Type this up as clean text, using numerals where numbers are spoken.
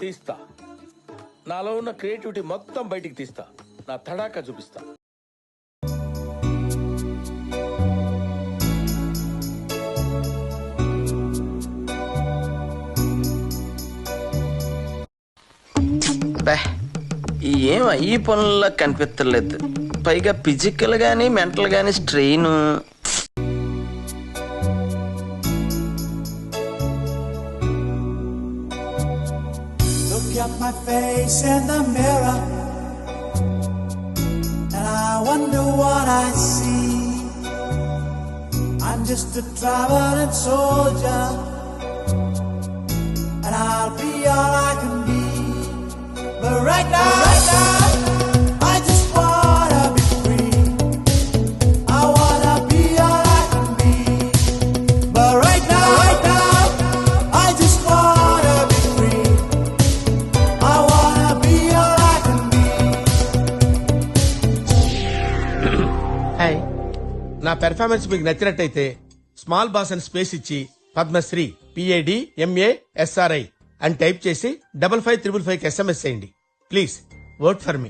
తీస్తా. నాలో ఉన్న క్రియేటివిటీ మొత్తం బయటికి తీస్తా. నా తడాకా చూపిస్తా. ఏం ఈ పనుల్లో కనిపించలేదు. పైగా ఫిజికల్ గానీ మెంటల్ గానీ strain. Look at my face in the mirror, and I wonder what I see. I'm just a traveling soldier, and I'll be all I can be. But right now, I just wanna be free. I wanna be all I can be. But right now, I just wanna be free. I wanna be all I can be. Hi. నా performance మీకు నచ్చినట్టయితే small boss అని space ఇచ్చి Padmashri PADMASRI అని type చేసి 5555 SMS చేయండి. Please vote for me.